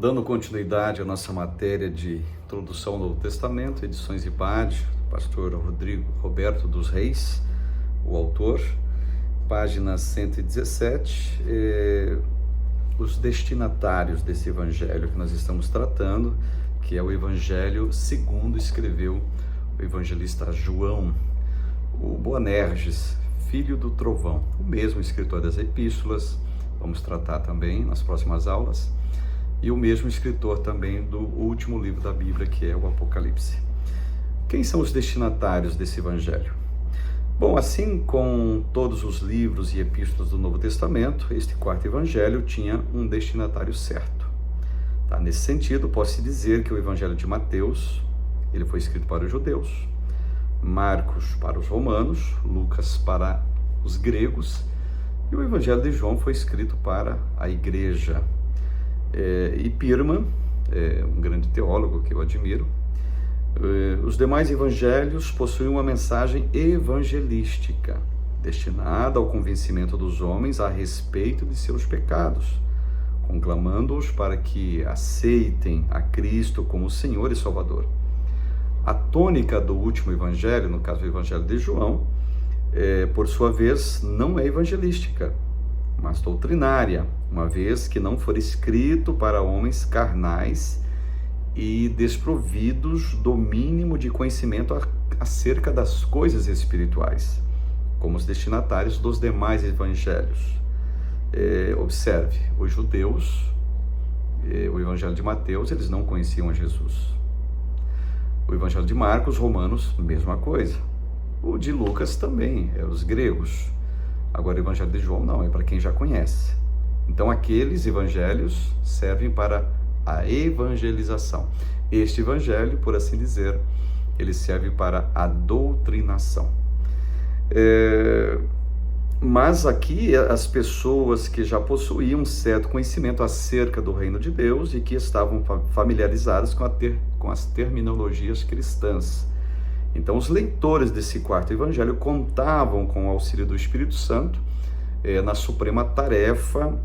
Dando continuidade à nossa matéria de Introdução ao Novo Testamento, edições IPAD, pastor Rodrigo Roberto dos Reis, o autor, página 117, os destinatários desse evangelho que nós estamos tratando, que é o evangelho segundo escreveu o evangelista João, o Boanerges, filho do trovão, o mesmo escritor das epístolas, vamos tratar também nas próximas aulas, e o mesmo escritor também do último livro da Bíblia, que é o Apocalipse. Quem são os destinatários desse evangelho? Bom, assim como todos os livros e epístolas do Novo Testamento, este quarto evangelho tinha um destinatário certo. Tá? Nesse sentido, posso dizer que o evangelho de Mateus, ele foi escrito para os judeus, Marcos para os romanos, Lucas para os gregos, e o evangelho de João foi escrito para a igreja. E Pirman, um grande teólogo que eu admiro, os demais evangelhos possuem uma mensagem evangelística, destinada ao convencimento dos homens a respeito de seus pecados, conclamando-os para que aceitem a Cristo como Senhor e Salvador. A tônica do último evangelho, no caso o evangelho de João, por sua vez, não é evangelística, mas doutrinária, uma vez que não for escrito para homens carnais e desprovidos do mínimo de conhecimento acerca das coisas espirituais, como os destinatários dos demais evangelhos. Observe, os judeus, o evangelho de Mateus, eles não conheciam a Jesus. O evangelho de Marcos, romanos, mesma coisa. O de Lucas também, os gregos. Agora o evangelho de João não, é para quem já conhece. Então aqueles evangelhos servem para a evangelização. Este evangelho, por assim dizer, ele serve para a doutrinação. Mas aqui as pessoas que já possuíam um certo conhecimento acerca do reino de Deus e que estavam familiarizadas com as terminologias cristãs. Então, os leitores desse quarto evangelho contavam com o auxílio do Espírito Santo na suprema tarefa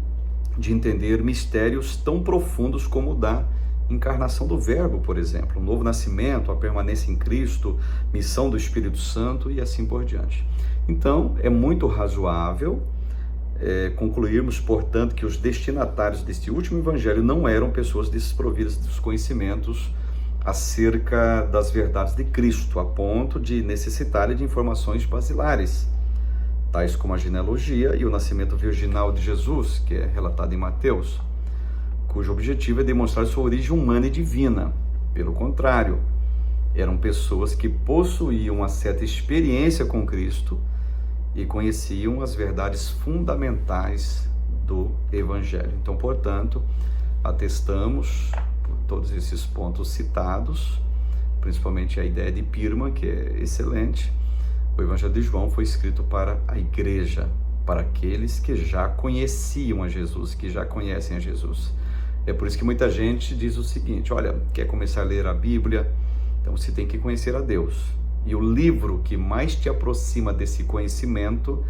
de entender mistérios tão profundos como o da encarnação do Verbo, por exemplo, o novo nascimento, a permanência em Cristo, missão do Espírito Santo e assim por diante. Então, é muito razoável concluirmos, portanto, que os destinatários deste último evangelho não eram pessoas desprovidas dos conhecimentos acerca das verdades de Cristo, a ponto de necessitarem de informações basilares, tais como a genealogia e o nascimento virginal de Jesus, que é relatado em Mateus, cujo objetivo é demonstrar sua origem humana e divina. Pelo contrário, eram pessoas que possuíam uma certa experiência com Cristo e conheciam as verdades fundamentais do Evangelho. Então, portanto, atestamos todos esses pontos citados, principalmente a ideia de Pirman, que é excelente. O Evangelho de João foi escrito para a igreja, para aqueles que já conheciam a Jesus, que já conhecem a Jesus. É por isso que muita gente diz o seguinte: olha, quer começar a ler a Bíblia, então você tem que conhecer a Deus. E o livro que mais te aproxima desse conhecimento,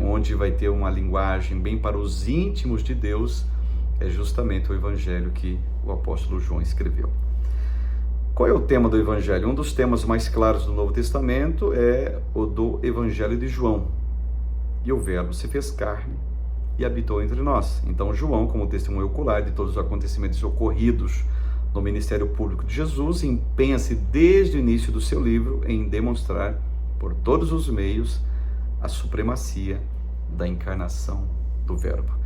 onde vai ter uma linguagem bem para os íntimos de Deus, é justamente o evangelho que o apóstolo João escreveu. Qual é o tema do evangelho? Um dos temas mais claros do Novo Testamento é o do evangelho de João. E o Verbo se fez carne e habitou entre nós. Então João, como testemunho ocular de todos os acontecimentos ocorridos no ministério público de Jesus, empenha-se desde o início do seu livro em demonstrar por todos os meios a supremacia da encarnação do Verbo.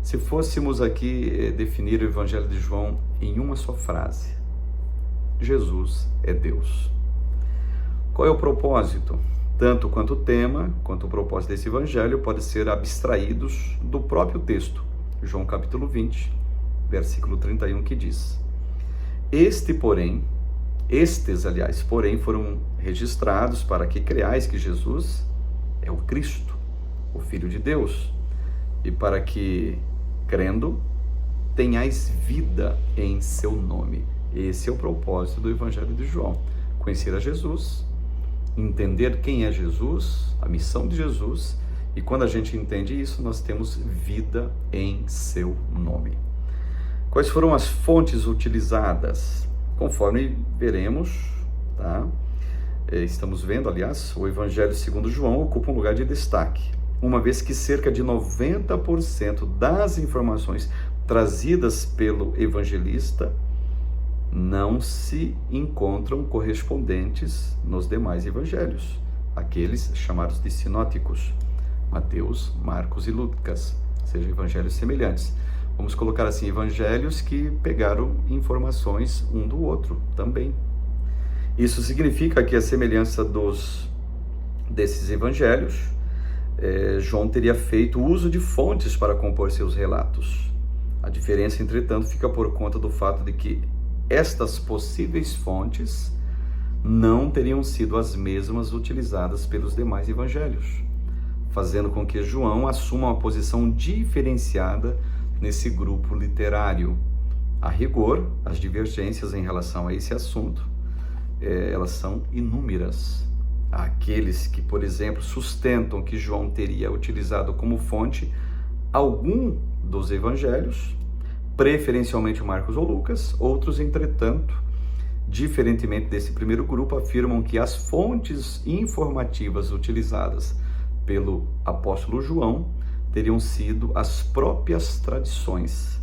Se fôssemos aqui definir o Evangelho de João em uma só frase: Jesus é Deus. Qual é o propósito? Tanto quanto o tema, quanto o propósito desse Evangelho podem ser abstraídos do próprio texto. João capítulo 20, versículo 31, que diz: Estes, porém, foram registrados para que creiais que Jesus é o Cristo, o Filho de Deus, e para que, crendo, tenhais vida em seu nome. Esse é o propósito do Evangelho de João: conhecer a Jesus, entender quem é Jesus, a missão de Jesus, e quando a gente entende isso, nós temos vida em seu nome. Quais foram as fontes utilizadas? Conforme veremos, tá? Estamos vendo, aliás, o Evangelho segundo João ocupa um lugar de destaque, uma vez que cerca de 90% das informações trazidas pelo evangelista não se encontram correspondentes nos demais evangelhos, aqueles chamados de sinóticos, Mateus, Marcos e Lucas, ou seja, evangelhos semelhantes. Vamos colocar assim, evangelhos que pegaram informações um do outro também. Isso significa que a semelhança desses evangelhos, João teria feito uso de fontes para compor seus relatos. A diferença, entretanto, fica por conta do fato de que estas possíveis fontes não teriam sido as mesmas utilizadas pelos demais evangelhos, fazendo com que João assuma uma posição diferenciada nesse grupo literário. A rigor, as divergências em relação a esse assunto, elas são inúmeras. Há aqueles que, por exemplo, sustentam que João teria utilizado como fonte algum dos evangelhos, preferencialmente Marcos ou Lucas. Outros, entretanto, diferentemente desse primeiro grupo, afirmam que as fontes informativas utilizadas pelo apóstolo João teriam sido as próprias tradições.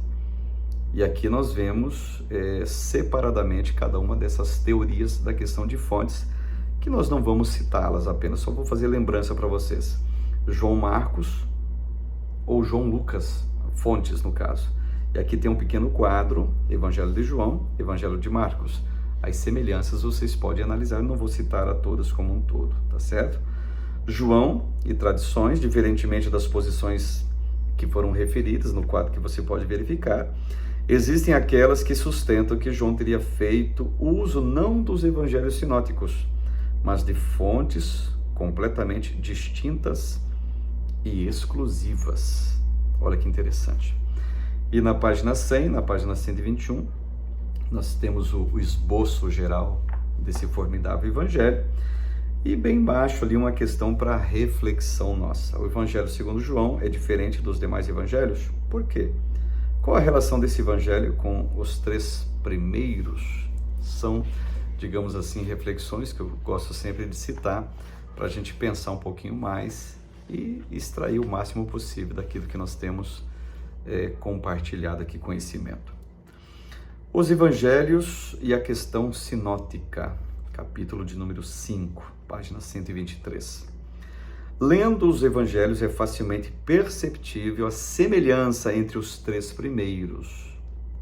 E aqui nós vemos separadamente cada uma dessas teorias da questão de fontes, que nós não vamos citá-las apenas, só vou fazer lembrança para vocês. João Marcos ou João Lucas, fontes no caso. E aqui tem um pequeno quadro, Evangelho de João, Evangelho de Marcos. As semelhanças vocês podem analisar, não vou citar a todas como um todo, tá certo? João e tradições, diferentemente das posições que foram referidas no quadro que você pode verificar, existem aquelas que sustentam que João teria feito uso não dos evangelhos sinóticos, mas de fontes completamente distintas e exclusivas. Olha que interessante. E na página 100, na página 121, nós temos o esboço geral desse formidável evangelho. E bem embaixo ali uma questão para reflexão nossa. O Evangelho segundo João é diferente dos demais evangelhos? Por quê? Qual a relação desse evangelho com os três primeiros? São, digamos assim, reflexões que eu gosto sempre de citar para a gente pensar um pouquinho mais e extrair o máximo possível daquilo que nós temos compartilhado aqui, conhecimento. Os evangelhos e a questão sinótica, capítulo de número 5, página 123. Lendo os evangelhos é facilmente perceptível a semelhança entre os três primeiros,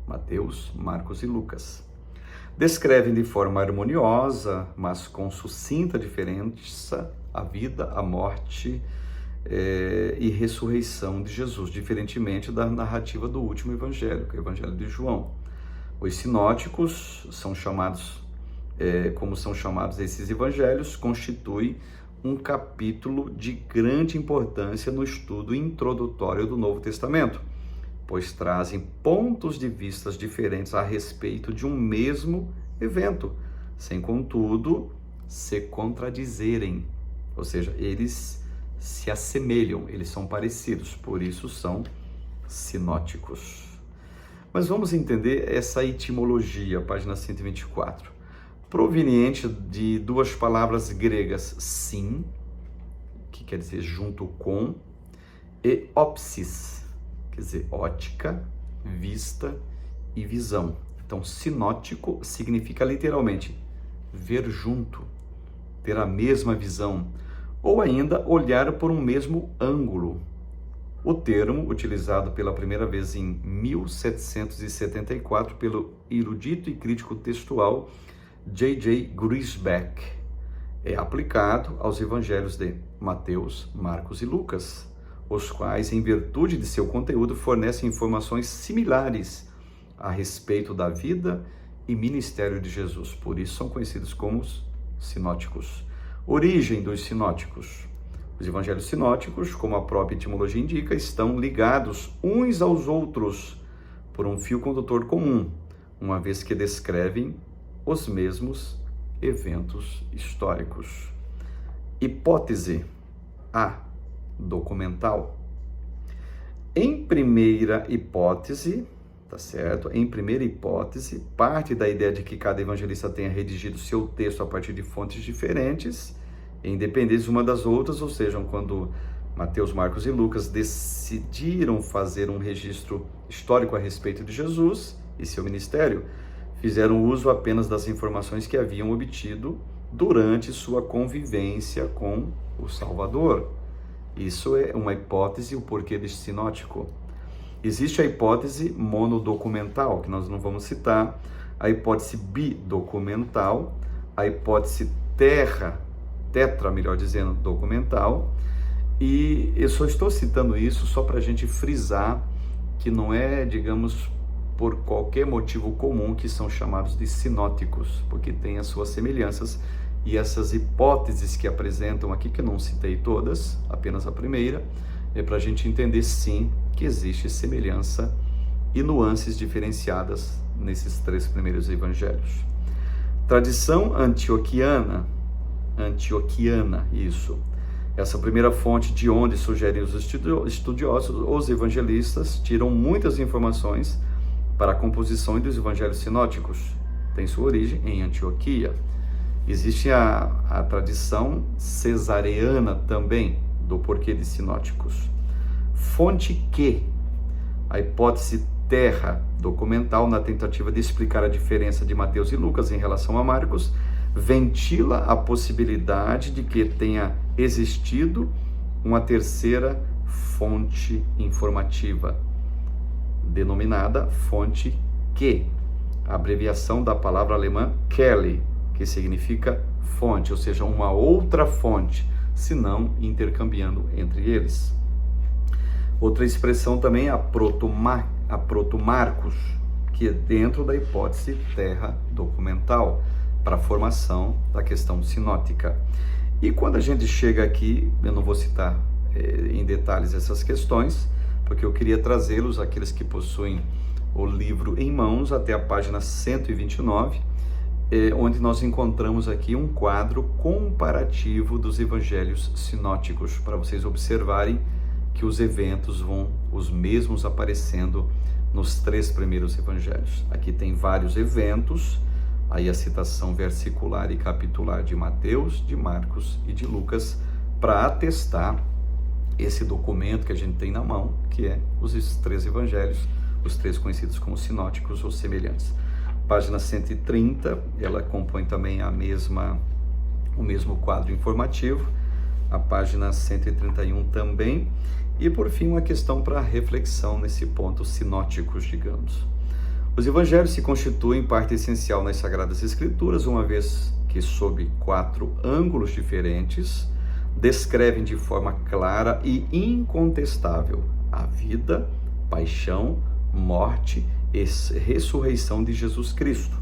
Mateus, Marcos e Lucas. Descrevem de forma harmoniosa, mas com sucinta diferença, a vida, a morte e ressurreição de Jesus, diferentemente da narrativa do último evangelho, que é o Evangelho de João. Os sinóticos são chamados, como são chamados esses evangelhos, constitui um capítulo de grande importância no estudo introdutório do Novo Testamento, pois trazem pontos de vista diferentes a respeito de um mesmo evento, sem, contudo, se contradizerem. Ou seja, eles se assemelham, eles são parecidos, por isso são sinóticos. Mas vamos entender essa etimologia, página 124. Proveniente de duas palavras gregas, sim, que quer dizer junto com, e ópsis, quer dizer ótica, vista e visão. Então, sinótico significa literalmente ver junto, ter a mesma visão, ou ainda olhar por um mesmo ângulo. O termo, utilizado pela primeira vez em 1774 pelo erudito e crítico textual J.J. Griesbach, é aplicado aos evangelhos de Mateus, Marcos e Lucas, os quais, em virtude de seu conteúdo, fornecem informações similares a respeito da vida e ministério de Jesus. Por isso são conhecidos como sinóticos. Origem dos sinóticos. Os evangelhos sinóticos, como a própria etimologia indica, estão ligados uns aos outros por um fio condutor comum, uma vez que descrevem os mesmos eventos históricos. Hipótese A, documental. Em primeira hipótese, tá certo? Em primeira hipótese, parte da ideia de que cada evangelista tenha redigido seu texto a partir de fontes diferentes, independentes uma das outras, ou seja, quando Mateus, Marcos e Lucas decidiram fazer um registro histórico a respeito de Jesus e seu ministério, fizeram uso apenas das informações que haviam obtido durante sua convivência com o Salvador. Isso é uma hipótese, o porquê de sinótico. Existe a hipótese monodocumental, que nós não vamos citar, a hipótese bidocumental, a hipótese documental, e eu só estou citando isso só para a gente frisar que não é, digamos, por qualquer motivo comum que são chamados de sinóticos, porque tem as suas semelhanças, e essas hipóteses que apresentam aqui, que eu não citei todas, apenas a primeira, é para a gente entender sim que existe semelhança e nuances diferenciadas nesses 3 primeiros evangelhos. Tradição antioquiana, isso. Essa primeira fonte de onde sugerem os estudiosos, os evangelistas tiram muitas informações para a composição dos evangelhos sinóticos. Tem sua origem em Antioquia. Existe a tradição cesareana também, do porquê de sinóticos. Fonte Q, a hipótese documental, na tentativa de explicar a diferença de Mateus e Lucas em relação a Marcos, ventila a possibilidade de que tenha existido uma terceira fonte informativa, denominada fonte Q, a abreviação da palavra alemã Quelle, que significa fonte, ou seja, uma outra fonte, se não intercambiando entre eles. Outra expressão também é a proto-Marcos, que é dentro da hipótese documental, para a formação da questão sinótica. E quando a gente chega aqui, eu não vou citar em detalhes essas questões, porque eu queria trazê-los, aqueles que possuem o livro em mãos, até a página 129, onde nós encontramos aqui um quadro comparativo dos evangelhos sinóticos, para vocês observarem que os eventos vão os mesmos aparecendo nos 3 primeiros evangelhos. Aqui tem vários eventos, aí a citação versicular e capitular de Mateus, de Marcos e de Lucas, para atestar esse documento que a gente tem na mão, que é os 3 evangelhos, os 3 conhecidos como sinóticos ou semelhantes. Página 130, ela compõe também o mesmo quadro informativo, a página 131 também, e por fim uma questão para reflexão nesse ponto, sinóticos, digamos. Os evangelhos se constituem parte essencial nas Sagradas Escrituras, uma vez que, sob 4 ângulos diferentes, descrevem de forma clara e incontestável a vida, paixão, morte e ressurreição de Jesus Cristo.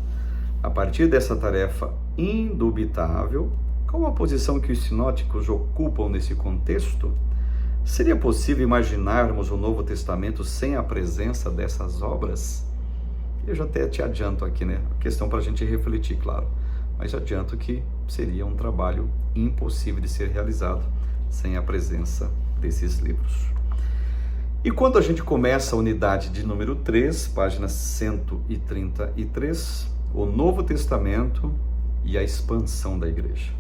A partir dessa tarefa indubitável, qual a posição que os sinóticos ocupam nesse contexto? Seria possível imaginarmos o Novo Testamento sem a presença dessas obras? Eu já até te adianto aqui, né? Questão para a gente refletir, claro. Mas adianto que seria um trabalho impossível de ser realizado sem a presença desses livros. E quando a gente começa a unidade de número 3, página 133, o Novo Testamento e a expansão da igreja.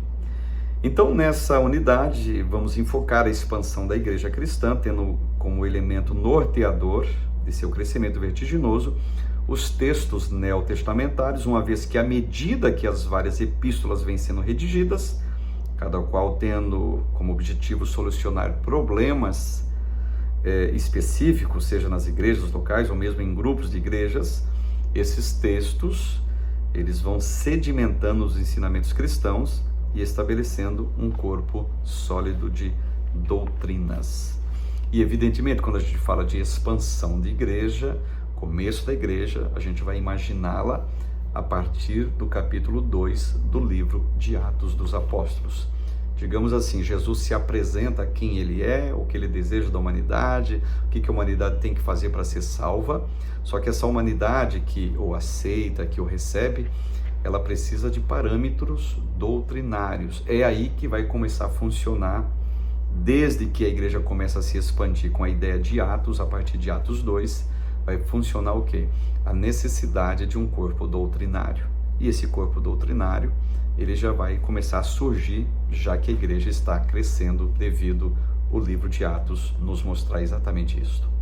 Então, nessa unidade, vamos enfocar a expansão da igreja cristã, tendo como elemento norteador de seu crescimento vertiginoso os textos neotestamentários, uma vez que, à medida que as várias epístolas vêm sendo redigidas, cada qual tendo como objetivo solucionar problemas específicos, seja nas igrejas locais ou mesmo em grupos de igrejas, esses textos eles vão sedimentando os ensinamentos cristãos e estabelecendo um corpo sólido de doutrinas. E evidentemente, quando a gente fala de expansão de igreja, começo da igreja, a gente vai imaginá-la a partir do capítulo 2 do livro de Atos dos Apóstolos. Digamos assim, Jesus se apresenta quem ele é, o que ele deseja da humanidade, o que a humanidade tem que fazer para ser salva. Só que essa humanidade que o aceita, que o recebe, ela precisa de parâmetros doutrinários. É aí que vai começar a funcionar, desde que a igreja começa a se expandir com a ideia de Atos, a partir de Atos 2, vai funcionar o quê? A necessidade de um corpo doutrinário. E esse corpo doutrinário, ele já vai começar a surgir, já que a igreja está crescendo devido o livro de Atos nos mostrar exatamente isso.